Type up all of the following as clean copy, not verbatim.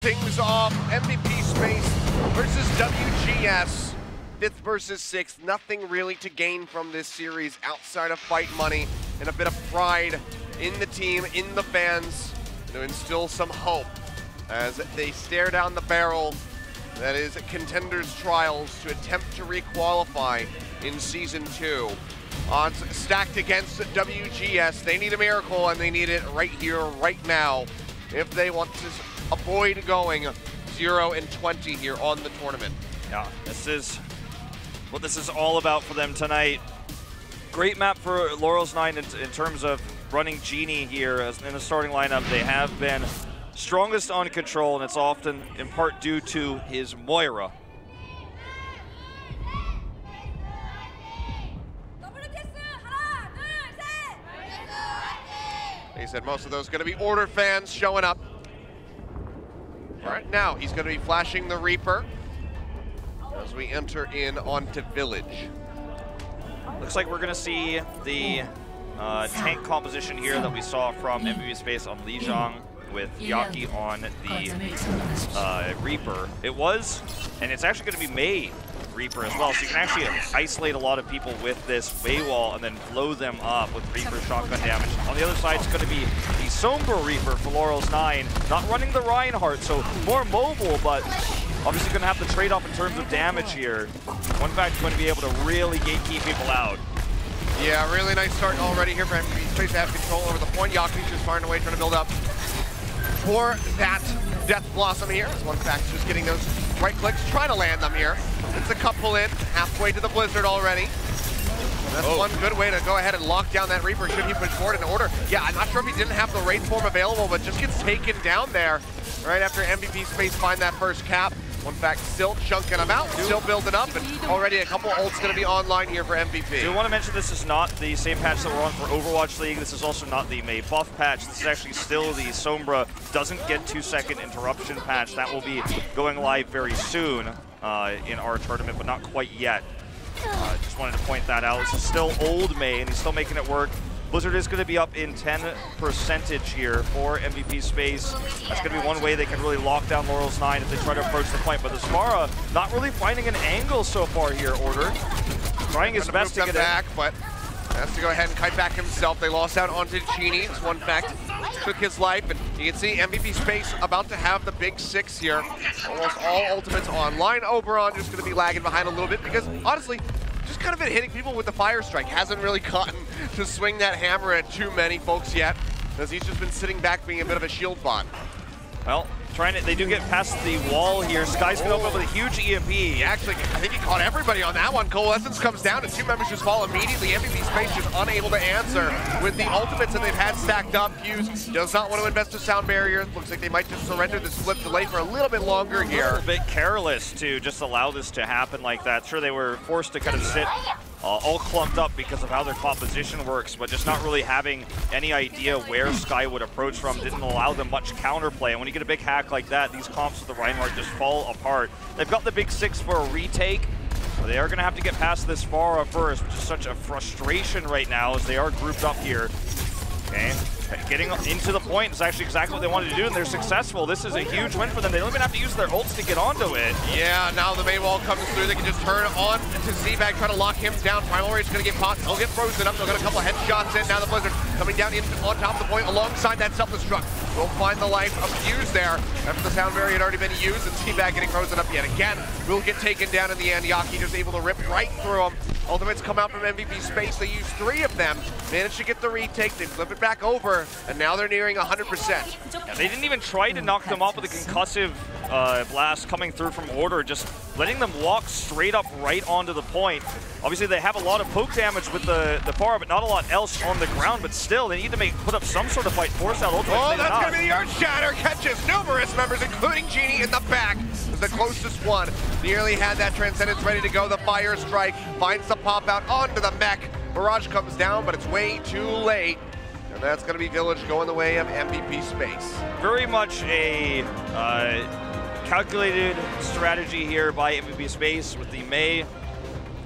Things off, MVP space versus WGS. 5th versus 6th, nothing really to gain from this series outside of fight money and a bit of pride in the team, in the fans, to instill some hope as they stare down the barrel that is Contenders trials to attempt to re-qualify in Season 2. Odds stacked against WGS. They need a miracle and they need it right here, right now, if they want to avoid going 0-20 here on the tournament. Yeah, this is what this is all about for them tonight. Great map for Laurels 9 in terms of running Genie here as in the starting lineup. They have been strongest on control, and it's often in part due to his Moira. He said most of those going to be Order fans showing up. Right now, he's going to be flashing the Reaper as we enter in onto Village. Looks like we're going to see the tank composition here that we saw from MVP Space on Lijiang with Yaki on the Reaper. It was, and it's actually going to be Mei Reaper as well, so you can actually isolate a lot of people with this Mei wall and then blow them up with Reaper shotgun damage. On the other side, it's going to be the Sombra Reaper for Laurels 9, not running the Reinhardt, so more mobile, but obviously going to have the trade-off in terms of damage here. One fact is going to be able to really gatekeep people out. Yeah, really nice start already here for MVP Space to have control over the point. Yaki's just firing away, trying to build up for that Death Blossom here. As One fact just getting those right clicks, trying to land them here. It's a couple in, halfway to the Blizzard already. That's one good way to go ahead and lock down that Reaper should he push forward in order. Yeah, I'm not sure if he didn't have the Wraith form available, but just gets taken down there right after MVP Space find that first cap. One fact, still chunking them out, still building up, and already a couple ults going to be online here for MVP. I do want to mention this is not the same patch that we're on for Overwatch League. This is also not the Mei buff patch. This is actually still the Sombra doesn't get 2-second interruption patch. That will be going live very soon in our tournament, but not quite yet. Just wanted to point that out. This is still old Mei, and he's still making it work. Blizzard is going to be up in 10% here for MVP Space. That's going to be one way they can really lock down Laurels 9 if they try to approach the point. But the Smara not really finding an angle so far here, Order. Trying his best to get back, but has to go ahead and kite back himself. They lost out onto Genie. It's One fact took his life, and you can see MVP Space about to have the big 6 here. Almost all ultimates online. Oberon just going to be lagging behind a little bit because, honestly, just kind of been hitting people with the Fire Strike. Hasn't really gotten to swing that hammer at too many folks yet, as he's just been sitting back being a bit of a shield bot. Well, they do get past the wall here. Sky's gonna open up with a huge EMP. Actually, I think he caught everybody on that one. Coalescence comes down and 2 members just fall immediately. MVP Space just unable to answer with the ultimates that they've had stacked up. Fuse does not want to invest a sound barrier. Looks like they might just surrender this flip delay for a little bit longer here. A little bit careless to just allow this to happen like that. Sure, they were forced to kind of sit all clumped up because of how their composition works, but just not really having any idea where Sky would approach from didn't allow them much counterplay. And when you get a big hack like that, these comps with the Reinhardt just fall apart. They've got the big 6 for a retake, but they are going to have to get past this Pharah first, which is such a frustration right now as they are grouped up here. Okay, getting into the point is actually exactly what they wanted to do, and they're successful. This is a huge win for them. They don't even have to use their ults to get onto it. Yeah, now the Mei wall comes through. They can just turn on to Z-Bag, try to lock him down. Primal Rage is going to get popped. He'll get frozen up. They'll get a couple headshots in. Now the Blizzard coming down in on top of the point alongside that self-destruct. Will find the life of Fuse there after the sound barrier had already been used, and Z-Bag getting frozen up yet again. Will get taken down in the end. Yaki just able to rip right through him. Ultimates come out from MVP Space. They use 3 of them. Managed to get the retake. They flip it back over, and now they're nearing 100%. Yeah, they didn't even try to knock them off with a concussive blast coming through from Order, just letting them walk straight up right onto the point. Obviously, they have a lot of poke damage with the Pharah, but not a lot else on the ground. But still, they need to put up some sort of fight, force out ultimate. Oh, that's going to be the Earth Shatter. Catches numerous members, including Genie in the back. The closest one. Nearly had that Transcendence ready to go. The Fire Strike finds the pop out onto the mech. Barrage comes down, but it's way too late. And that's going to be Village going the way of MVP Space. Very much a calculated strategy here by MVP Space with the Mei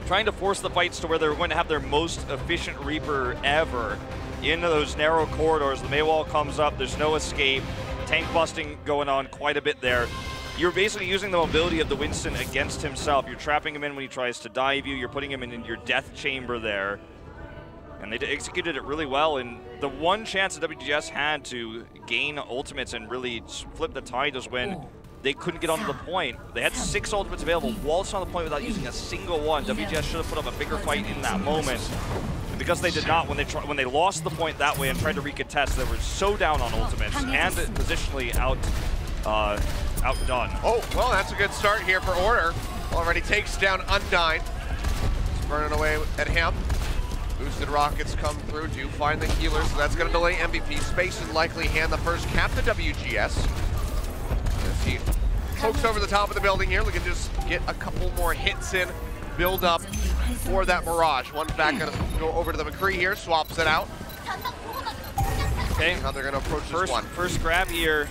trying to force the fights to where they're going to have their most efficient Reaper ever in those narrow corridors. The Mei wall comes up, there's no escape. tank busting going on quite a bit there. You're basically using the mobility of the Winston against himself. You're trapping him in when he tries to dive you. You're putting him in your death chamber there. And they executed it really well. And the one chance that WGS had to gain ultimates and really flip the tide was when they couldn't get onto the point. They had 6 ultimates available, waltzed on the point without using a single one. WGS should have put up a bigger fight in that moment. And because they did not, when they lost the point that way and tried to recontest, they were so down on ultimates and positionally outdone. Oh, well, that's a good start here for Order. Already takes down Undyne. It's burning away at him. Boosted rockets come through, do find the healer, so that's going to delay MVP space and likely hand the first cap to WGS. As he pokes over the top of the building here, looking to just get a couple more hits in, build up for that Mirage. One back, going to go over to the McCree here, swaps it out. Okay, how they're going to approach this one. First grab here.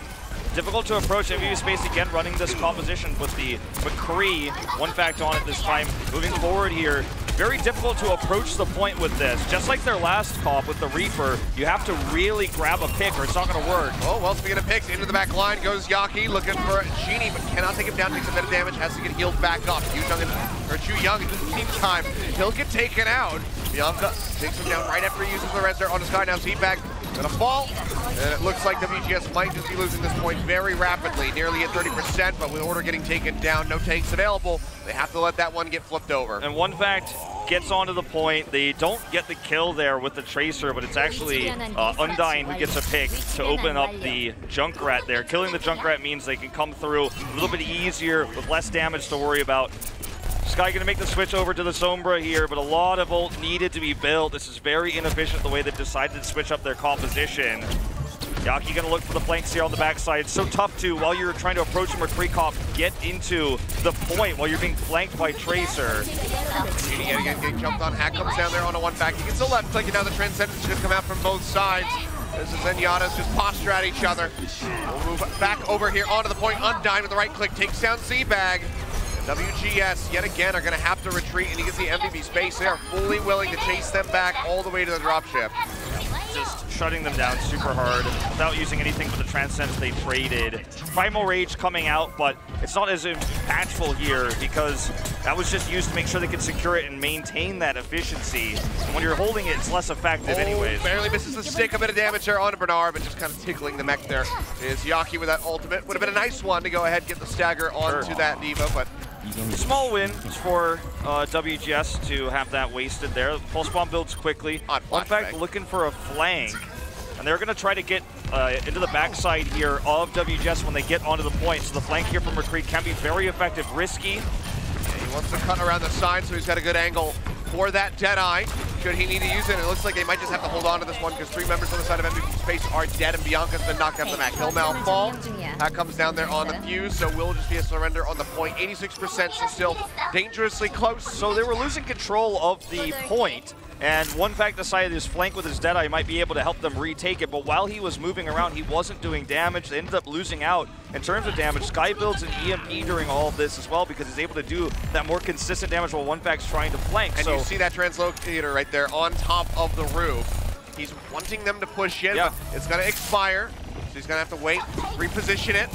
Difficult to approach MVP space again, running this composition with the McCree, one fact on it this time. Moving forward here, very difficult to approach the point with this. Just like their last comp with the Reaper, you have to really grab a pick or it's not going to work. Oh, well, speaking of picks, into the back line goes Yaki, looking for Genie, but cannot take him down, takes a bit of damage, has to get healed back up. Chu Young in the meantime, he'll get taken out. Bianca takes him down right after he uses the Reser on his guy. Now Seabag gonna fall, and it looks like WGS might just be losing this point very rapidly, nearly at 30%, but with Order getting taken down, no tanks available, they have to let that one get flipped over. And one fact gets onto the point. They don't get the kill there with the Tracer, but it's actually Undyne who gets a pick to open up the Junkrat there. Killing the Junkrat means they can come through a little bit easier with less damage to worry about. Sky gonna make the switch over to the Sombra here, but a lot of ult needed to be built. This is very inefficient the way they've decided to switch up their composition. Yaki gonna look for the flanks here on the backside. It's so tough to, while you're trying to approach him or pre-comp, get into the point while you're being flanked by Tracer. Genie again getting jumped on. Hack comes down there on a one back. He gets the left click, and now the Transcendence is gonna come out from both sides. This is Zenyatta's just posture at each other. We'll move back over here onto the point. Undyne with the right click takes down Seabag. WGS, yet again, are going to have to retreat, and he gets the MVP space. They are fully willing to chase them back all the way to the dropship. Just shutting them down super hard without using anything but the Transcendence they traded. Primal Rage coming out, but it's not as impactful here because that was just used to make sure they could secure it and maintain that efficiency. And when you're holding it, it's less effective anyways. Barely misses the stick, a bit of damage there on Bernard, but just kind of tickling the mech there is Yaki with that ultimate. Would have been a nice one to go ahead and get the stagger onto that Diva, but small win for WGS to have that wasted there. Pulse bomb builds quickly. In fact, looking for a flank. And they're going to try to get into the backside here of WGS when they get onto the point. So the flank here from McCree can be very effective. Risky. Yeah, he wants to cut around the side, so he's got a good angle for that Deadeye. Should he need to use it, it looks like they might just have to hold on to this one because 3 members on the side of MVP space are dead, and Bianca's been knocked out of the map. He'll now fall. That comes down there on the fuse, so will just be a surrender on the point. 86%, so still dangerously close. So they were losing control of the point. And one fact decided his flank with his Deadeye might be able to help them retake it, but while he was moving around, he wasn't doing damage. They ended up losing out in terms of damage. Sky builds an EMP during all of this as well because he's able to do that more consistent damage while one fact's trying to flank. And you see that translocator right there on top of the roof. He's wanting them to push in, but it's going to expire. So he's going to have to wait, reposition it,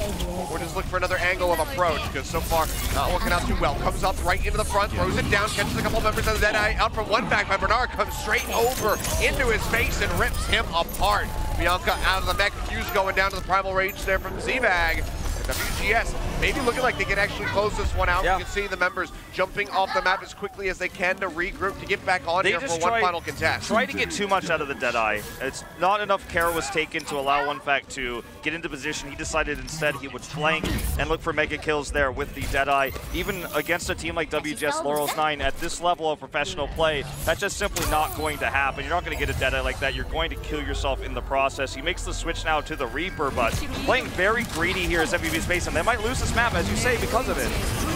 or just look for another angle of approach, because so far, not working out too well. Comes up right into the front, throws it down, catches a couple members of the Deadeye, out from one back by Bernard, comes straight over into his face and rips him apart. Bianca out of the mech, fuse going down to the Primal Rage there from Seabag. WGS maybe looking like they can actually close this one out. You can see the members jumping off the map as quickly as they can to regroup, to get back on here for one final contest. Try to get too much out of the Deadeye. It's not enough care was taken to allow one fact to get into position. He decided instead he would flank and look for mega kills there with the Deadeye. Even against a team like WGS Laurels 9 at this level of professional play, that's just simply not going to happen. You're not going to get a Deadeye like that. You're going to kill yourself in the process. He makes the switch now to the Reaper, but playing very greedy here as MVP space, and they might lose this map, as you say, because of it.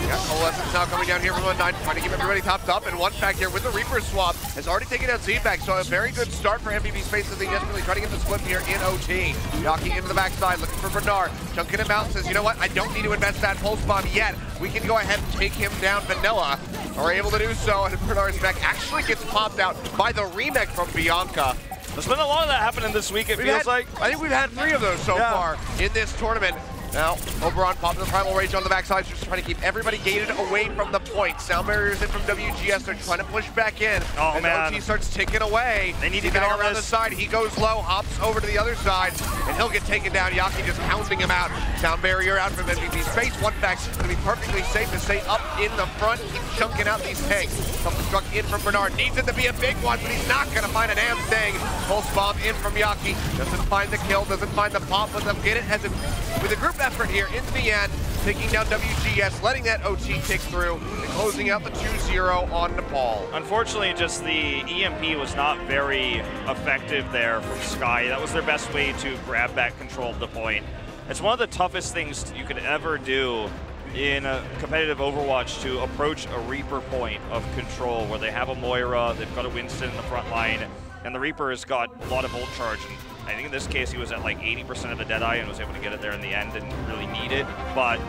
Yeah, Coalescence now coming down here from 1-9, trying to keep everybody topped up, and one fact here with the Reaper swap has already taken out Seabag, so a very good start for MVP space as they desperately try to get the split here in OT. Yaki into the backside, looking for Bernard, chunking him out, says, you know what, I don't need to invest that pulse bomb yet. We can go ahead and take him down vanilla. Are able to do so, and Bernard's mech actually gets popped out by the remake from Bianca. There's been a lot of that happening this week, it feels like. I think we've had 3 of those so far in this tournament. Now, Oberon popping the Primal Rage on the backside, just trying to keep everybody gated away from the point. Sound barriers in from WGS, they're trying to push back in. Oh, and man. OT starts ticking away. They need to get around the side. He goes low, hops over to the other side, and he'll get taken down. Yaki just pounding him out. Sound barrier out from MVP space. One fact, going to be perfectly safe to stay up in the front, keep chunking out these tanks. Self-destruct in from Bernard. Needs it to be a big one, but he's not going to find a damn thing. Pulse bomb in from Yaki. Doesn't find the kill, doesn't find the pop, but they'll get it as with a group effort here into the end, taking down WGS, letting that OT tick through, and closing out the 2-0 on Nepal. Unfortunately, just the EMP was not very effective there from Sky. That was their best way to grab back control of the point. It's one of the toughest things you could ever do in a competitive Overwatch, to approach a Reaper point of control where they have a Moira, they've got a Winston in the front line, and the Reaper has got a lot of ult charge. And I think in this case he was at like 80% of the Deadeye and was able to get it there in the end, didn't really need it. But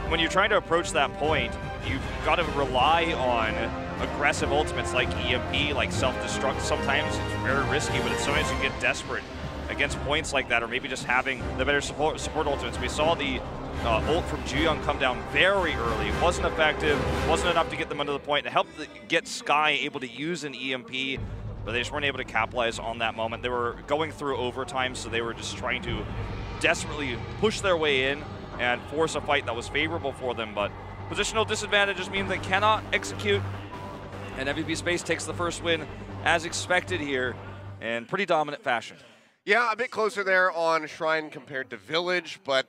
when you're trying to approach that point, you've got to rely on aggressive ultimates like EMP, like self-destruct. Sometimes it's very risky, but sometimes you get desperate against points like that, or maybe just having the better support ultimates. We saw the ult from Juyoung come down very early. It wasn't effective, wasn't enough to get them under the point. It helped get Sky able to use an EMP, but they just weren't able to capitalize on that moment. They were going through overtime, so they were just trying to desperately push their way in and force a fight that was favorable for them. But positional disadvantages mean they cannot execute, and MVP Space takes the first win as expected here in pretty dominant fashion. Yeah, a bit closer there on Shrine compared to Village, but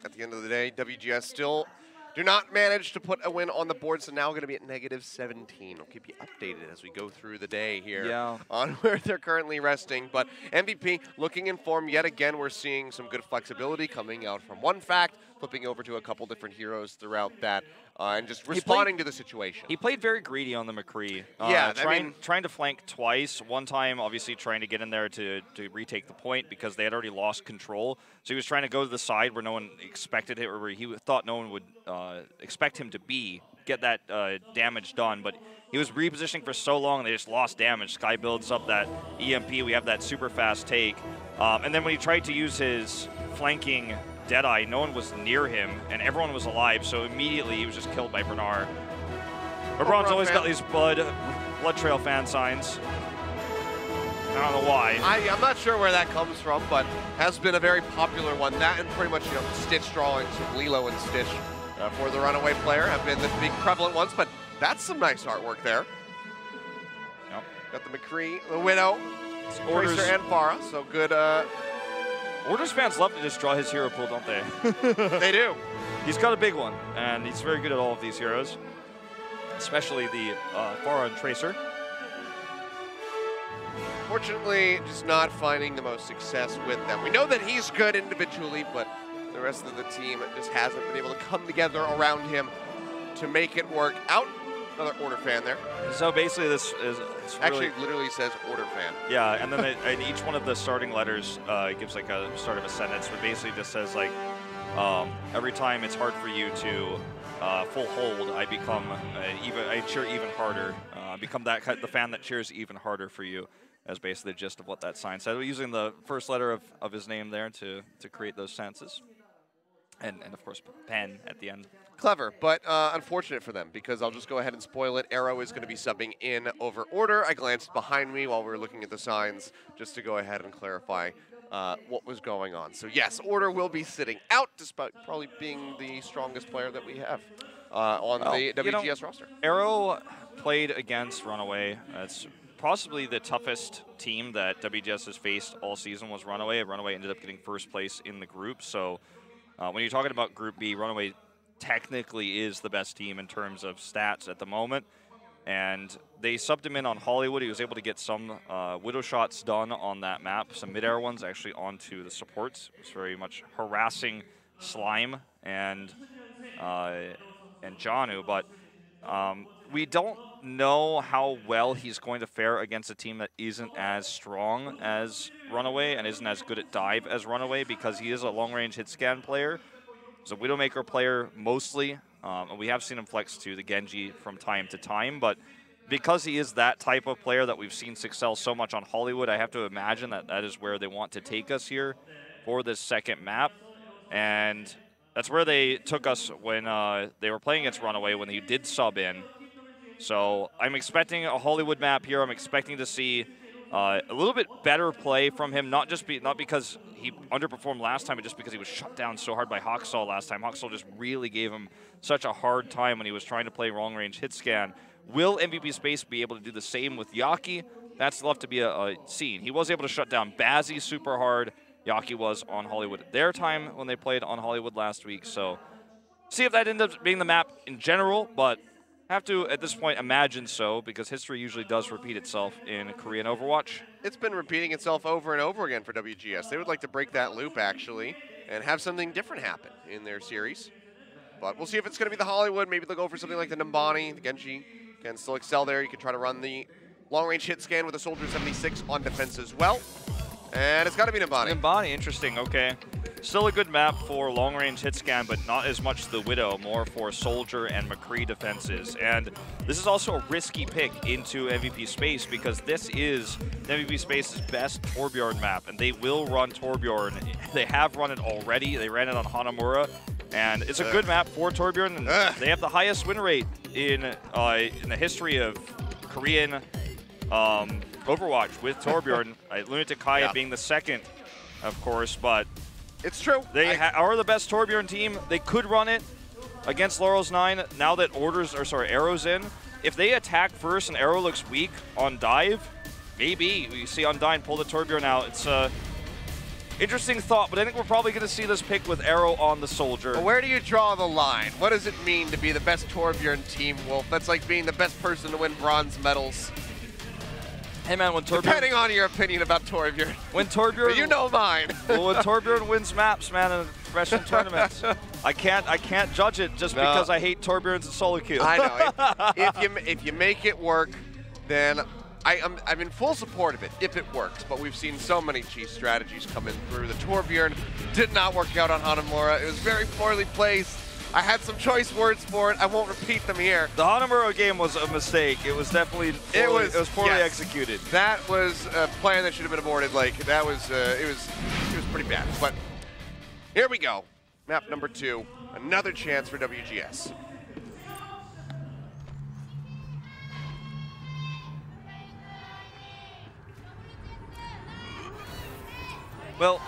at the end of the day, WGS still do not manage to put a win on the board, so now going to be at -17. I'll keep you updated as we go through the day here on where they're currently resting. But MVP looking in form yet again. We're seeing some good flexibility coming out from one fact, flipping over to a couple different heroes throughout that, and just responding to the situation. He played very greedy on the McCree. Trying to flank twice. One time, obviously, trying to get in there to retake the point because they had already lost control. So he was trying to go to the side where no one expected it, or where he thought no one would expect him to be, get that damage done. But he was repositioning for so long, they just lost damage. Sky builds up that EMP. We have that super fast take. And then when he tried to use his flanking Deadeye, no one was near him, and everyone was alive, so immediately he was just killed by Bernard. LeBron's always got these blood trail fan signs. I don't know why. I'm not sure where that comes from, but has been a very popular one. That and pretty much, Stitch drawings from Lilo and Stitch for the Runaway player have been the big prevalent ones, but that's some nice artwork there. Yep. Got the McCree, the Widow, Tracer, and Pharah, so good. Orders fans love to just draw his hero pool, don't they? They do. He's got a big one, and he's very good at all of these heroes, especially the Pharah and Tracer. Fortunately, just not finding the most success with them. We know that he's good individually, but the rest of the team just hasn't been able to come together around him to make it work out. Another Order fan there. So basically this is actually literally says Order fan. Yeah, and then in each one of the starting letters gives like a start of a sentence, but basically just says like, every time it's hard for you to full hold, I become I cheer even harder. Become the fan that cheers even harder for you. As basically the gist of what that sign said. We're using the first letter of his name there to create those sentences. And of course, pen at the end. Clever, but unfortunate for them, because I'll just go ahead and spoil it. Arrow is going to be subbing in over Order. I glanced behind me while we were looking at the signs just to go ahead and clarify what was going on. So yes, Order will be sitting out, despite probably being the strongest player that we have on the WGS roster. Arrow played against Runaway. It's possibly the toughest team that WGS has faced all season was Runaway. Runaway ended up getting first place in the group. So when you're talking about Group B, Runaway technically is the best team in terms of stats at the moment. And they subbed him in on Hollywood. He was able to get some Widow shots done on that map, some mid-air ones actually onto the supports. It was very much harassing Slime and Janu, but we don't know how well he's going to fare against a team that isn't as strong as Runaway and isn't as good at dive as Runaway, because he is a long-range hit scan player. He's a Widowmaker player mostly, and we have seen him flex to the Genji from time to time, but because he is that type of player that we've seen excel so much on Hollywood, I have to imagine that that is where they want to take us here for this second map. And that's where they took us when they were playing against Runaway, when he did sub in. So I'm expecting a Hollywood map here. I'm expecting to see a little bit better play from him, not because he underperformed last time, but just because he was shut down so hard by Hawksaw last time. Hawksaw just really gave him such a hard time when he was trying to play long-range hit scan. Will MVP Space be able to do the same with Yaki? That's left to be a scene. He was able to shut down Bazzi super hard. Yaki was on Hollywood at their time when they played on Hollywood last week. So see if that ends up being the map in general, but have to, at this point, imagine so, because history usually does repeat itself in Korean Overwatch. It's been repeating itself over and over again for WGS. They would like to break that loop, actually, and have something different happen in their series. But we'll see if it's going to be the Hollywood. Maybe they'll go for something like the Nimbani. The Genji can still excel there. You can try to run the long-range hit scan with a Soldier 76 on defense as well. And it's got to be Nimbani. Nimbani, interesting, okay. Still a good map for long-range hit scan, but not as much the Widow, more for Soldier and McCree defenses. And this is also a risky pick into MVP Space, because this is MVP Space's best Torbjorn map, and they will run Torbjorn. They have run it already. They ran it on Hanamura, and it's a good map for Torbjorn, and they have the highest win rate in the history of Korean Overwatch with Torbjorn. Lunatic Kaya being the second, of course, but it's true. They are the best Torbjorn team. They could run it against Laurels 9 now that Arrow's in. If they attack first and Arrow looks weak on dive, maybe we see Undyne pull the Torbjorn out. It's a interesting thought, but I think we're probably going to see this pick with Arrow on the Soldier. Well, where do you draw the line? What does it mean to be the best Torbjorn team, Wolf? That's like being the best person to win bronze medals. Hey man, when Torbjorn, depending on your opinion about Torbjorn. When Torbjorn, but you know mine. Well, when Torbjorn wins maps, man, in professional tournaments, I can't judge it just because I hate Torbjorn's solo queue. I know. If you make it work, then I'm in full support of it if it works. But we've seen so many cheese strategies come in through. The Torbjorn did not work out on Hanamura. It was very poorly placed. I had some choice words for it. I won't repeat them here. The Hanamura game was a mistake. It was definitely poorly executed. That was a plan that should have been aborted. Like that was it was pretty bad. But here we go. Map number 2. Another chance for WGS. Well,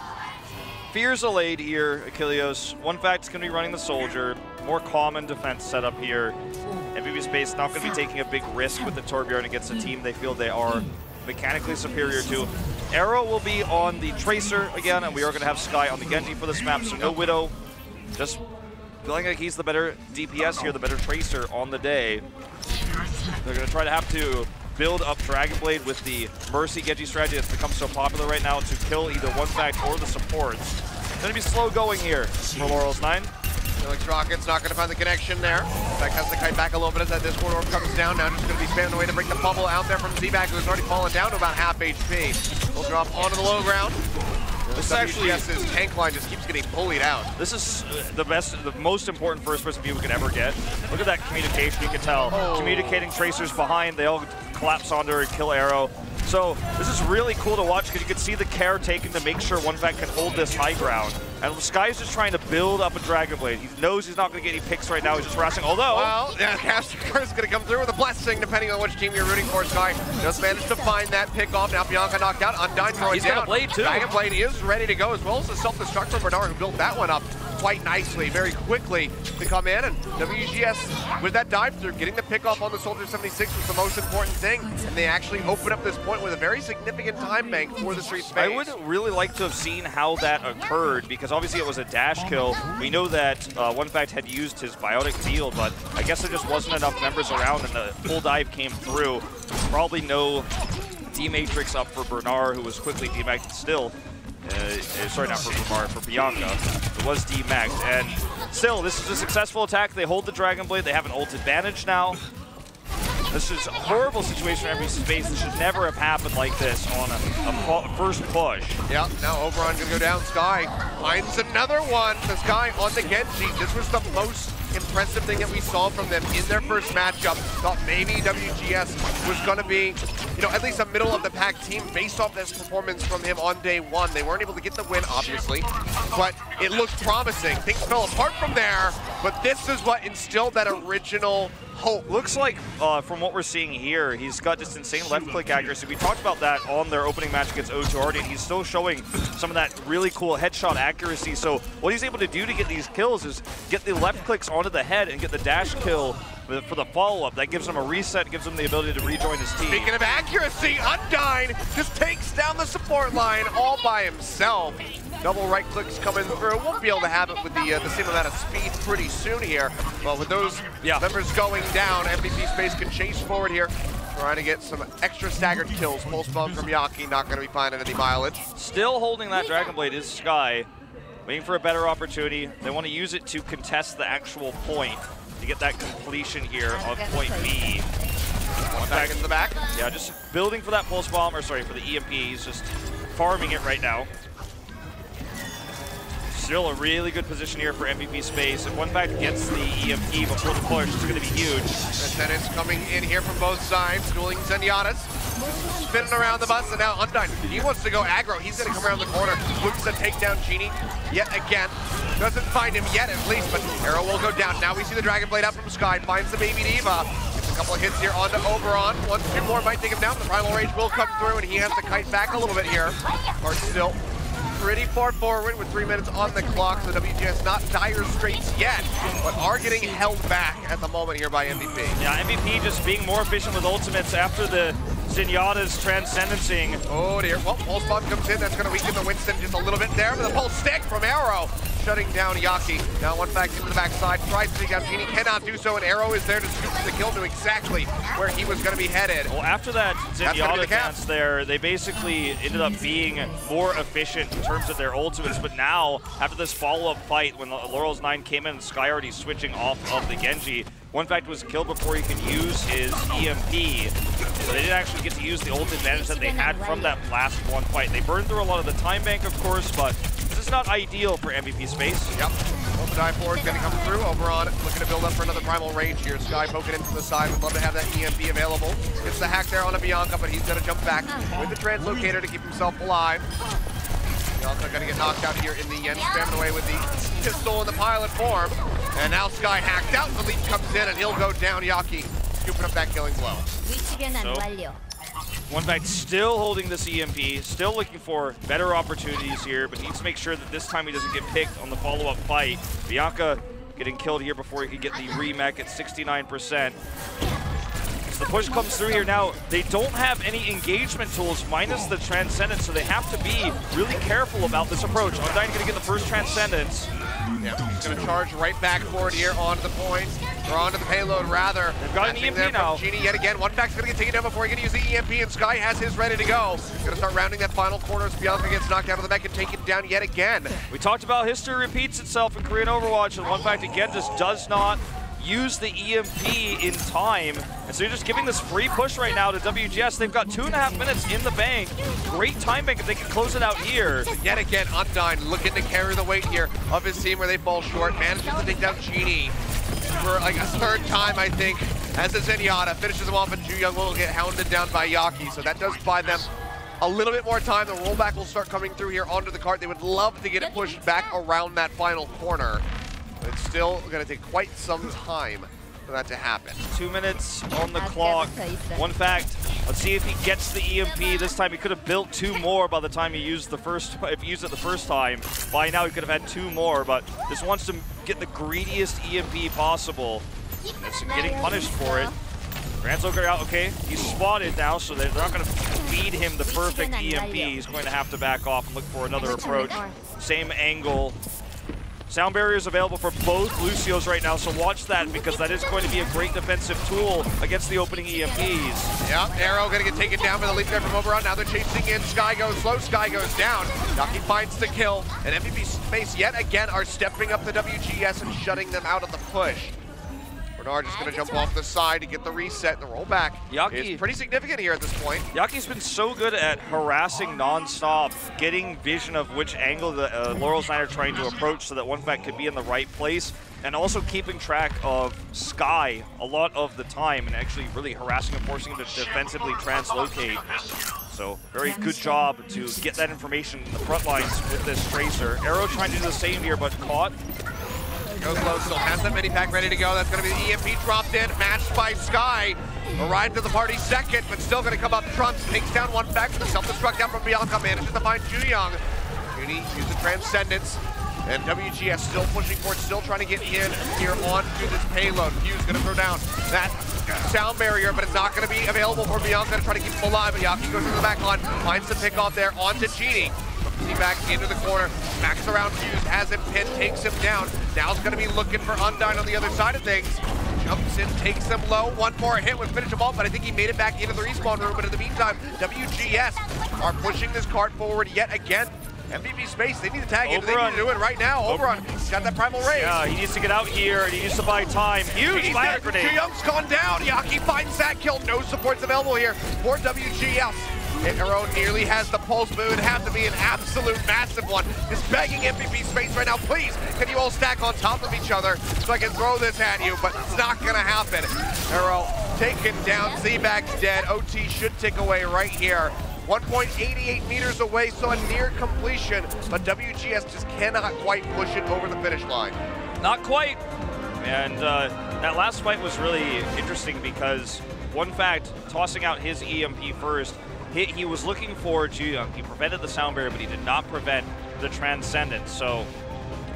fears allayed here, Achilios. One fact is going to be running the Soldier. More common defense setup here. MVP Space not going to be taking a big risk with the Torbjorn against a team they feel they are mechanically superior to. Arrow will be on the Tracer again, and we are going to have Skye on the Genji for this map, so no Widow. Just feeling like he's the better DPS here, the better Tracer on the day. They're going to try to have to build up Dragon Blade with the Mercy Genji strategy that's become so popular right now to kill either one fact or the supports. It's going to be slow going here for Laurels 9. Felix Rocket's not going to find the connection there. Zach has to kite back a little bit as that Discord Orb comes down. Now just going to be spamming away to break the bubble out there from Z-Back, who's already fallen down to about half HP. He'll drop onto the low ground. This actually, his tank line just keeps getting bullied out. This is the most important first-person view we could ever get. Look at that communication. You can tell communicating Tracers behind. They all collapse onto her and kill Arrow. So this is really cool to watch because you can see the care taken to make sure one fact can hold this high ground. And Sky's just trying to build up a Dragon Blade. He knows he's not going to get any picks right now. He's just harassing. Although, well, Caster is going to come through with a blessing, depending on which team you're rooting for. Sky just managed to find that pick off. Now Bianca knocked out. Undyne throwing down. He's got a blade too. Dragon Blade is ready to go, as well as the self-destruct from Bernard, who built that one up quite nicely, very quickly to come in. And WGS, with that dive through, getting the pick off on the Soldier 76 was the most important thing. And they actually open up this point with a very significant time bank for the Street Space. I would really like to have seen how that occurred, because obviously it was a dash kill. We know that One Fact had used his biotic field, but I guess there just wasn't enough members around and the full dive came through. Probably no D-Matrix up for Bernard, who was quickly D-Maxed still. Sorry, not for Bernard, for Bianca. It was D-Maxed, and still, this is a successful attack. They hold the Dragon Blade. They have an ult advantage now. This is a horrible situation for MVP Space. This should never have happened like this on a first push. Yep, now Oberon gonna go down. Sky finds another one. The Sky on the Genji. This was the most impressive thing that we saw from them in their first matchup. Thought maybe WGS was going to be, you know, at least a middle of the pack team based off this performance from him on day one. They weren't able to get the win, obviously, but it looked promising. Things fell apart from there, but this is what instilled that original hope. Looks like, from what we're seeing here, he's got this insane left-click accuracy. We talked about that on their opening match against O2 already, and he's still showing some of that really cool headshot accuracy. So what he's able to do to get these kills is get the left clicks onto the head and get the dash kill for the follow-up. That gives him a reset, gives him the ability to rejoin his team. Speaking of accuracy, Undyne just takes down the support line all by himself. Double right clicks coming through. Won't be able to have it with the same amount of speed pretty soon here. Well, with those members going down, MVP Space can chase forward here, trying to get some extra staggered kills. Pulse bomb from Yaki, not going to be finding any mileage. Still holding that Dragon Blade is Sky, waiting for a better opportunity. They want to use it to contest the actual point to get that completion here on point B. One back in the back. Yeah, just building for that pulse bomb, or sorry, for the EMP. He's just farming it right now. Still a really good position here for MVP Space. If one back gets the EMP before the push, it's going to be huge. Descendants coming in here from both sides, dueling Zenyatta's. Spinning around the bus, and now Undyne, he wants to go aggro. He's going to come around the corner, looks to take down Genie yet again. Doesn't find him yet, at least, but Arrow will go down. Now we see the Dragon Blade out from Sky, finds the Baby Diva. Gets a couple of hits here onto Oberon. One, two more might take him down. The Primal Rage will come through, and he has to kite back a little bit here. Or still pretty far forward with 3 minutes on the clock, so WGS not dire straits yet, but are getting held back at the moment here by MVP. Yeah, MVP just being more efficient with ultimates after the Zenyatta's transcendencing. Oh dear, well, Pulse Bomb comes in, that's going to weaken the Winston just a little bit there, but the Pulse Stick from Arrow shutting down Yaki. Now one back into the backside, tries to take down Genie, cannot do so, and Arrow is there to scoop the kill to exactly where he was going to be headed. Well, after that Zenyatta dance there, they basically ended up being more efficient in terms of their ultimates, but now, after this follow-up fight, when Laurels 9 came in and Sky already switching off of the Genji, One Fact was killed before he could use his EMP, so they didn't actually get to use the ult advantage that they had from that last one fight. They burned through a lot of the time bank, of course, but this is not ideal for MVP Space. Yep. Well, the dive forward going to come through. Oberon looking to build up for another Primal Rage here. Sky poking in from the side. Would love to have that EMP available. Gets the hack there on a Bianca, but he's going to jump back with the translocator to keep himself alive. Bianca going to get knocked out here in the end, spamming away with the pistol in the pilot form. And now Sky hacked out. The lead comes in, and he'll go down. Yaki scooping up that killing blow. So, One Fact still holding this EMP, still looking for better opportunities here, but needs to make sure that this time he doesn't get picked on the follow-up fight. Bianca getting killed here before he could get the remech at 69%. So the push comes through here now. They don't have any engagement tools minus the Transcendence, so they have to be really careful about this approach. Undyne going to get the first Transcendence. Yeah, he's going to charge right back forward here onto the point, or onto the payload rather. They've got an EMP now. Genie yet again. One Fact's going to get taken down before he can use the EMP, and Sky has his ready to go. Going to start rounding that final corner as Bianca gets knocked out of the mech and taken down yet again. We talked about history repeats itself in Korean Overwatch, and One Fact again just does not use the EMP in time. And so you're just giving this free push right now to WGS. They've got 2.5 minutes in the bank. Great time bank if they can close it out here. Yet again, Undyne looking to carry the weight here of his team where they fall short. Manages to take down Genie for like a third time, I think, as the Zenyatta finishes him off, and Ju Young will get hounded down by Yaki. So that does buy them a little bit more time. The rollback will start coming through here onto the cart. They would love to get it pushed back around that final corner. It's still going to take quite some time for that to happen. 2 minutes on the clock. One Fact, let's see if he gets the EMP. This time he could have built 2 more by the time he used the first, if he used it the first time. By now he could have had 2 more, but just wants to get the greediest EMP possible. And it's getting punished for it. Translocator out, okay. He's spotted now, so they're not going to feed him the perfect EMP. He's going to have to back off and look for another approach. Same angle. Sound barriers available for both Lucios right now, so watch that because that is going to be a great defensive tool against the opening EMPs. Yeah, Arrow going to get taken down by the leap there from Oberon. Now they're chasing in. Sky goes slow, Sky goes down. Yaki finds the kill, and MVP Space yet again are stepping up the WGS and shutting them out of the push. Bernard just going to jump off the side to get the reset. The rollback is pretty significant here at this point. Yaki's been so good at harassing non-stop, getting vision of which angle the Laurels 9 are trying to approach so that One Fact could be in the right place and also keeping track of Sky a lot of the time and actually really harassing and forcing him to defensively translocate. So very good job to get that information in the front lines with this Tracer. Arrow trying to do the same here, but caught. Goes low, still has that mini pack ready to go. That's going to be the EMP dropped in, matched by Sky. Arrived to the party second, but still going to come up trumps. Takes down one back with the self-destruct down from Bianca. Manages to find Juyoung. Juni uses Transcendence. And WGS still pushing forward, still trying to get in here onto this payload. Fuse going to throw down that sound barrier, but it's not going to be available for Bianca to try to keep him alive. But Yaki goes to the back line, finds the pick off there onto Genie. Back into the corner, backs around Fuse, has him pinned, takes him down. Now he's going to be looking for Undyne on the other side of things. Jumps in, takes him low. One more hit would finish him off, but I think he made it back into the respawn room. But in the meantime, WGS are pushing this cart forward yet again. MVP space, they need to tag in. They need to do it right now. Oberon, he's got that primal raise. Yeah, he needs to get out here, and he needs to buy time. Huge fire grenade. Juyoung's gone down. Yaki finds that kill. No supports available here for WGS. Arrow nearly has the pulse, but it would have to be an absolute massive one. Just begging MVP space right now, please. Can you all stack on top of each other so I can throw this at you? But it's not gonna happen. Arrow taken down. Z-Bag's dead. OT should tick away right here. 1.88 meters away, so a near completion, but WGS just cannot quite push it over the finish line. Not quite. And that last fight was really interesting because, one fact, tossing out his EMP first, he was looking for Juyoung. He prevented the sound barrier, but he did not prevent the Transcendence. So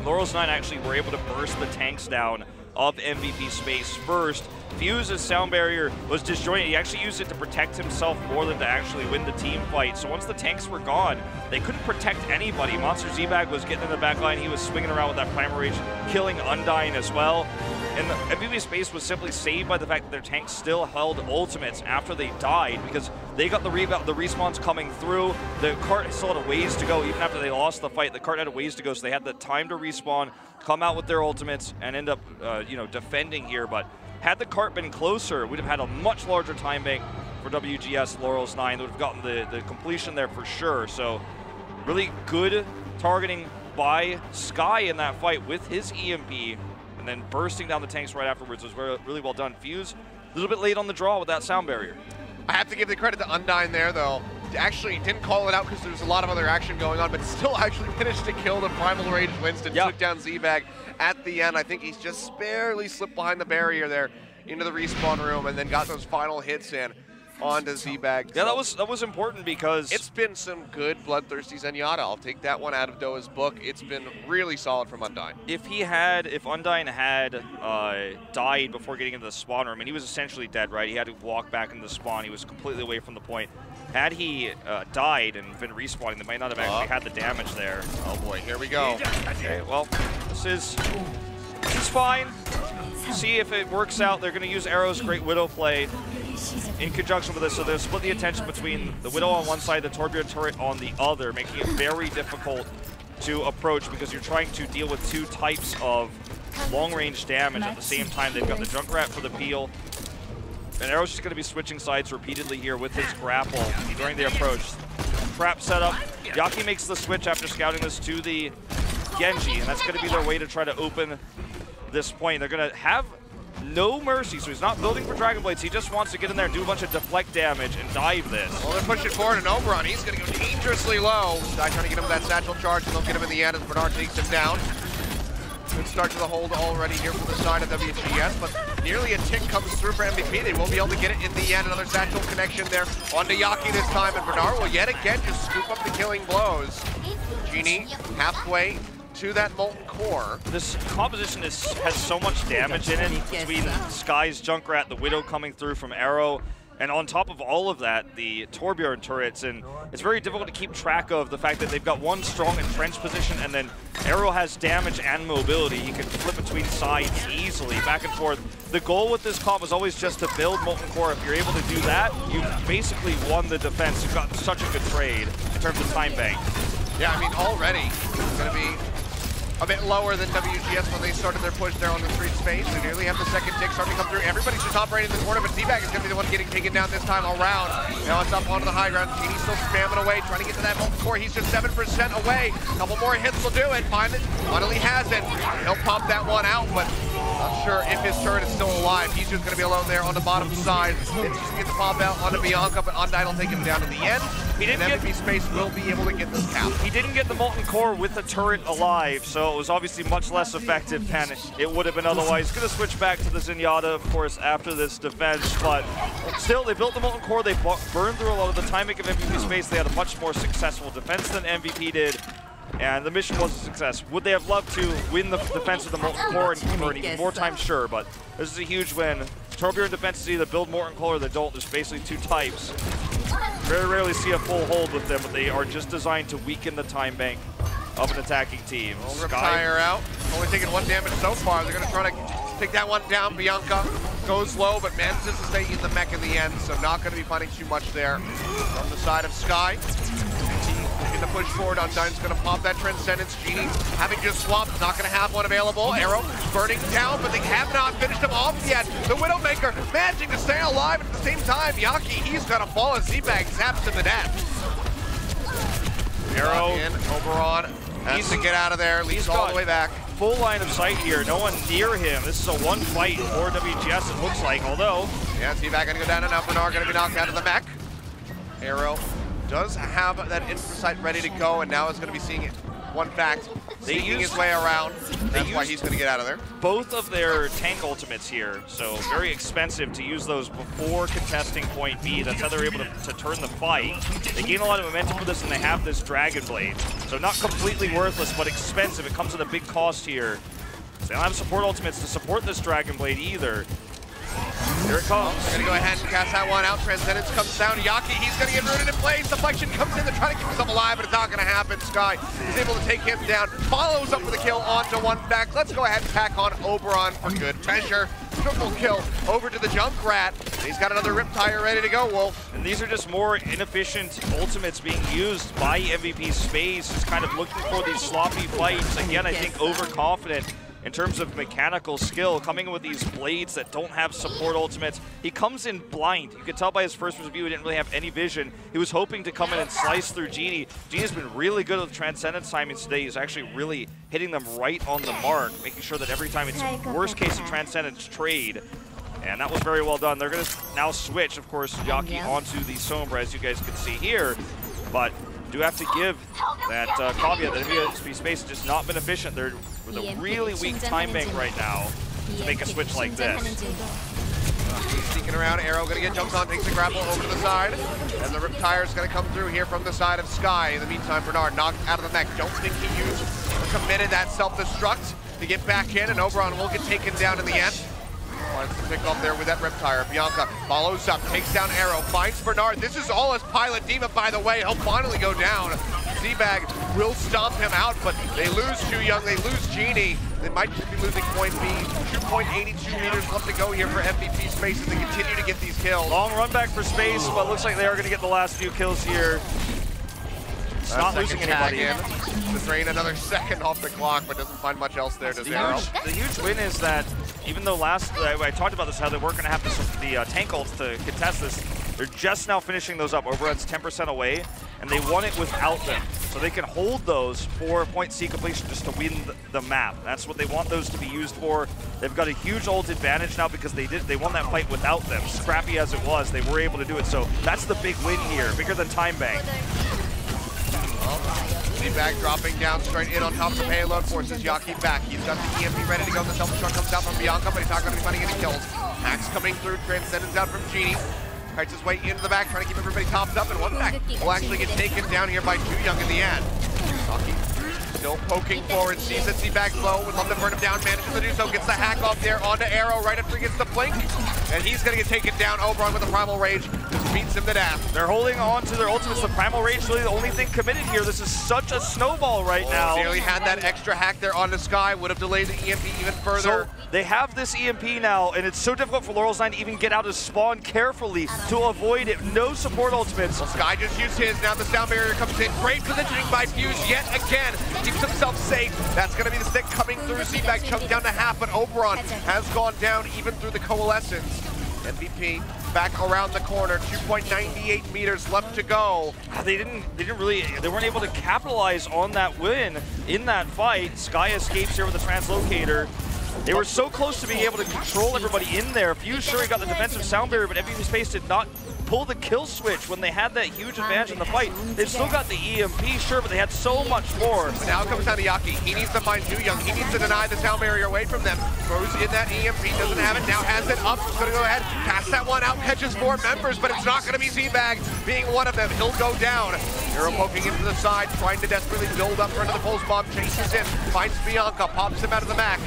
Laurels 9 actually were able to burst the tanks down of MVP space first. Fuse's sound barrier was disjointed. He actually used it to protect himself more than to actually win the team fight. So once the tanks were gone, they couldn't protect anybody. Monster Z-Bag was getting in the back line. He was swinging around with that Primal Rage, killing Undyne as well. And the MVP space was simply saved by the fact that their tanks still held ultimates after they died, because they got the respawns coming through. The cart still had a ways to go. Even after they lost the fight, the cart had a ways to go, so they had the time to respawn, come out with their ultimates, and end up defending here. But had the cart been closer, we'd have had a much larger time bank for WGS Laurels 9. They would have gotten the completion there for sure. So really good targeting by Sky in that fight with his EMP, and then bursting down the tanks right afterwards was really well done. Fuse, a little bit late on the draw with that sound barrier. I have to give the credit to Undyne there, though. Actually, didn't call it out because there's a lot of other action going on, but still actually managed to kill the Primal Rage Winston. Yep. Took down Z-Bag at the end. I think he's just barely slipped behind the barrier there into the respawn room, and then got those final hits in onto Z-Bag. Yeah, that was important because it's been some good bloodthirsty Zenyatta. I'll take that one out of Doa's book. It's been really solid from Undyne. If Undyne had died before getting into the spawn room, and he was essentially dead, right? He had to walk back into the spawn. He was completely away from the point. Had he died and been respawning, they might not have actually had the damage there. Oh boy, here we go. Okay, well, this is fine. See if it works out. They're going to use Arrow's Great Widow play in conjunction with this, so they'll split the attention between the Widow on one side, the Torbjorn turret on the other, making it very difficult to approach because you're trying to deal with two types of long-range damage at the same time. They've got the Junkrat for the peel, and Arrow's just going to be switching sides repeatedly here with his grapple during the approach. Trap setup. Yaki makes the switch after scouting this to the Genji, and that's going to be their way to try to open this point. They're going to have no mercy, so he's not building for Dragon Blades. He just wants to get in there and do a bunch of deflect damage and dive this. Well, they're pushing forward, and Oberon, he's going to go dangerously low. Sky trying to get him with that satchel charge, and they'll get him in the end as Bernard takes him down. Good start to the hold already here from the side of WGS, but nearly a tick comes through for MVP. They won't be able to get it in the end. Another satchel connection there onto Yaki this time, and Bernard will yet again just scoop up the killing blows. Genie halfway to that molten core. This composition has so much damage in it between Sky's Junkrat, the Widow coming through from Arrow, and on top of all of that, the Torbjorn turrets, and it's very difficult to keep track of the fact that they've got one strong entrenched position, and then Arrow has damage and mobility. He can flip between sides easily, back and forth. The goal with this comp is always just to build molten core. If you're able to do that, you've basically won the defense. You've got such a good trade in terms of time bank. Yeah, I mean, already it's going to be a bit lower than WGS when they started their push there on the street space. They nearly have the second tick starting to come through. Everybody's just operating in the corner, but Z-Bag is going to be the one getting taken down this time around. Now it's up onto the high ground. Genie's still spamming away, trying to get to that molten core. He's just 7% away. A couple more hits will do it. Finally has it. He'll pop that one out, but not sure if his turret is still alive. He's just going to be alone there on the bottom side. It's just going to pop out onto Bianca, but Undyne will take him down in the end. He didn't and MVP Space will be able to get this cap. He didn't get the molten core with the turret alive, so it was obviously much less effective than it would have been otherwise. Going to switch back to the Zenyatta, of course, after this defense, but still, they built the molten core. They burned through a lot of the timing of MVP Space. They had a much more successful defense than MVP did, and the mission was a success. Would they have loved to win the defense of the molten core and for even more time? Sure, but this is a huge win. Torbjorn defense is either build molten core or they don't. There's basically two types. Very rarely see a full hold with them, but they are just designed to weaken the time bank of an attacking team. Retire out. Only taking 1 damage so far. They're going to try to take that one down. Bianca goes low, but manages to stay in the mech in the end, so not going to be finding too much there from the side of Sky. Looking to push forward. Undyne's going to pop that Transcendence. Genie having just swapped, not going to have one available. Arrow burning down, but they have not finished him off yet. The Widowmaker managing to stay alive at the same time. Yaki, he's going to fall as Z-Bag zaps to the death. Arrow in, Oberon has to get out of there, leads all the way back. Full line of sight here, no one near him. This is a one fight for WGS, it looks like, although. Yeah, Z-Bag gonna go down and now Bernard gonna be knocked out of the mech. Arrow does have that infrasight ready to go, and now is gonna be seeing it. One fact, sneaking his way around. That's why he's gonna get out of there. Both of their tank ultimates here, so very expensive to use those before contesting point B. That's how they're able to turn the fight. They gain a lot of momentum for this, and they have this Dragon Blade. So not completely worthless, but expensive. It comes at a big cost here. So they don't have support ultimates to support this Dragon Blade either. Here it comes. They're gonna go ahead and cast that one out. Transcendence comes down. Yaki, he's gonna get rooted in place. Deflection comes in to try to keep himself alive, but it's not gonna happen. Sky is able to take him down. Follows up with a kill onto one back. Let's go ahead and pack on Oberon for good measure. Triple kill over to the Junkrat. He's got another Riptire ready to go, Wolf. And these are just more inefficient ultimates being used by MVP Space, just kind of looking for these sloppy fights. Again, I think overconfident in terms of mechanical skill, coming in with these blades that don't have support ultimates. He comes in blind. You could tell by his first review he didn't really have any vision. He was hoping to come in and slice through Genie. Genie's been really good with Transcendence timings today. He's actually really hitting them right on the mark, making sure that every time it's worst case of Transcendence trade. And that was very well done. They're going to now switch, of course, Yaki onto the Sombra, as you guys can see here. But do have to give that caveat that MVP Space has just not been efficient. They're with a really weak time bank right now to make a switch like this. He's sneaking around. Arrow gonna get jumped on, takes the grapple over to the side. And the Riptire's gonna come through here from the side of Sky. In the meantime, Bernard knocked out of the mech. Don't think he used or committed that self-destruct to get back in, and Oberon will get taken down in the end. Wants to pick up there with that Riptire. Bianca follows up, takes down Arrow, finds Bernard. This is all as Pilot Demon, by the way. He'll finally go down. Z-Bag will stomp him out, but they lose Too Young, they lose Genie. They might just be losing point B. 2.82 meters left to go here for MVP Space as they continue to get these kills. Long run back for Space, but looks like they are going to get the last few kills here. It's not losing anybody. To drain another second off the clock, but doesn't find much else there, does Arrow. The huge win is that even though I talked about this, how they weren't going to have the tank ults to contest this, they're just now finishing those up. Overrun's 10% away, and they won it without them. So they can hold those for point C completion just to win the map. That's what they want those to be used for. They've got a huge ult advantage now because they won that fight without them. Scrappy as it was, they were able to do it. So that's the big win here, bigger than Time Bank. Z-Bag dropping down straight in on top of the payload, forces Yaki back. He's got the EMP ready to go. The self-destruct comes out from Bianca, but he's not going to be finding any kills. Max coming through, Transcendence out from Genie. Kites his way into the back, trying to keep everybody topped up, and one back will actually get taken down here by Too Young in the end. Yaki still poking forward, sees that Z-Bag's low, would love to burn him down, manages to do so, gets the hack off there onto Arrow right after he gets the blink, and he's going to get taken down. Oberon with the Primal Rage just beats him to death. They're holding on to their ultimates. The Primal Rage is really the only thing committed here. This is such a snowball right now. Nearly had that extra hack there onto Sky, would have delayed the EMP even further. So they have this EMP now, and it's so difficult for Laurels 9 to even get out of spawn carefully to avoid it. No support ultimates. Well, Sky just used his. Now the sound barrier comes in. Great positioning by Fuse yet again. keeps himself safe. That's going to be the stick coming through. Z-Bag chunked down to half, but Oberon has gone down even through the coalescence. MVP back around the corner, 2.98 meters left to go. They weren't able to capitalize on that win in that fight. Sky escapes here with the translocator. They were so close to being able to control everybody in there. Fuse sure he got the defensive sound barrier, but MVP Space did not pull the kill switch when they had that huge advantage in the fight. They still got the EMP, sure, but they had so much more. But now it comes down to Yaki. He needs to find Too Young. He needs to deny the sound barrier away from them. Throws in that EMP, doesn't have it, now has it up. He's gonna go ahead, pass that one out, catches 4 members, but it's not gonna be Z-Bag being one of them. He'll go down. Hero poking into the side, trying to desperately build up for another pulse bomb, chases in, finds Bianca, pops him out of the Mac.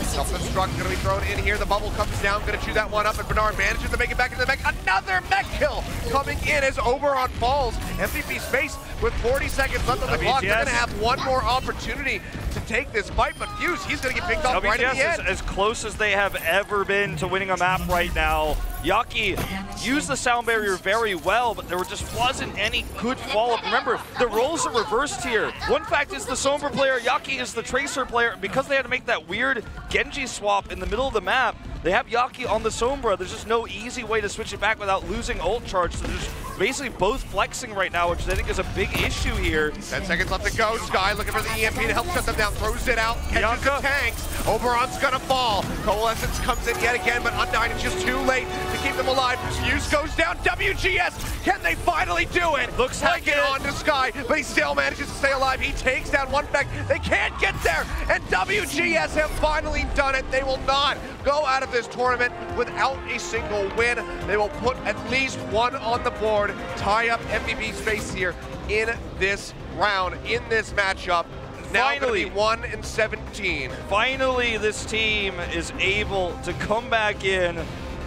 Self-destruct gonna be thrown in here. The bubble comes down, gonna chew that one up, and Bernard manages to make it back into the mech. Another mech kill coming in as Oberon falls. MVP Space with 40 seconds left on the clock. They're gonna have one more opportunity to take this fight, but Fuse, he's gonna get picked off right at the end. WGS is as close as they have ever been to winning a map right now. Yaki used the sound barrier very well, but there just wasn't any good follow-up. Remember, the roles are reversed here. One fact is the Sombra player, Yaki is the Tracer player. Because they had to make that weird Genji swap in the middle of the map, they have Yaki on the Sombra. There's just no easy way to switch it back without losing ult charge. So they're just basically both flexing right now, which I think is a big issue here. 10 seconds left to go. Sky looking for the EMP to help shut them down. Throws it out, catches the tanks. Oberon's gonna fall. Coalescence comes in yet again, but Undyne is just too late to keep them alive. Fuse goes down. WGS, can they finally do it? Looks like it. On to Sky, but he still manages to stay alive. He takes down one back. They can't get there, and WGS have finally done it. They will not go out of this tournament without a single win. They will put at least one on the board, tie up MVP Space here in this round, in this matchup. Now Finally, 1-17. Finally, this team is able to come back in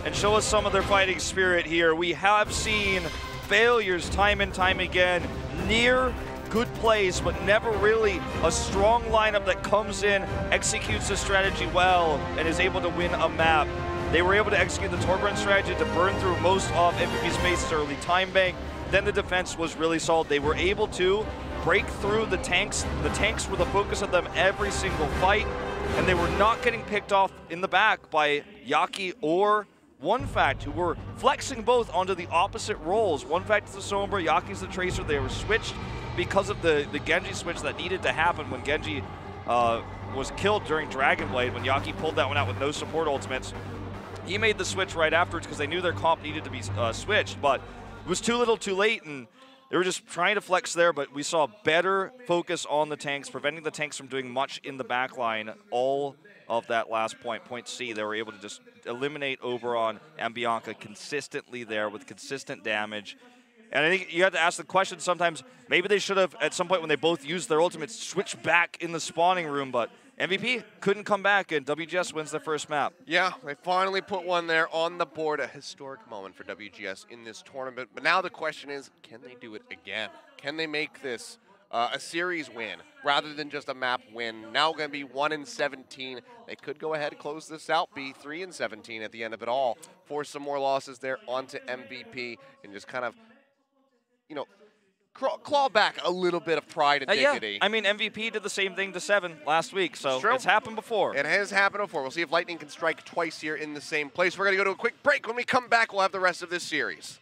and show us some of their fighting spirit here. We have seen failures time and time again, near good plays, but never really a strong lineup that comes in, executes the strategy well, and is able to win a map. They were able to execute the Torbjorn strategy to burn through most of MVP Space's early time bank. Then the defense was really solid. They were able to break through the tanks. The tanks were the focus of them every single fight, and they were not getting picked off in the back by Yaki or One Fact, who were flexing both onto the opposite roles. One Fact is the Sombra, Yaki's the Tracer. They were switched because of the Genji switch that needed to happen when Genji was killed during Dragon Blade, when Yaki pulled that one out with no support ultimates. He made the switch right afterwards because they knew their comp needed to be switched, but it was too little too late, and they were just trying to flex there, but we saw better focus on the tanks, preventing the tanks from doing much in the back line. All of that last point, point C, they were able to just eliminate Oberon and Bianca consistently there with consistent damage. And I think you have to ask the question sometimes, maybe they should have, at some point when they both used their ultimates, switched back in the spawning room, but MVP couldn't come back, and WGS wins their first map. Yeah, they finally put one there on the board, a historic moment for WGS in this tournament. But now the question is, can they do it again? Can they make this a series win rather than just a map win? Now going to be 1-17. They could go ahead and close this out, be 3-17 at the end of it all, force some more losses there onto MVP, and just kind of, you know, claw back a little bit of pride and dignity. Yeah, I mean, MVP did the same thing to Seven last week, so it's happened before. It has happened before. We'll see if Lightning can strike twice here in the same place. We're going to go to a quick break. When we come back, we'll have the rest of this series.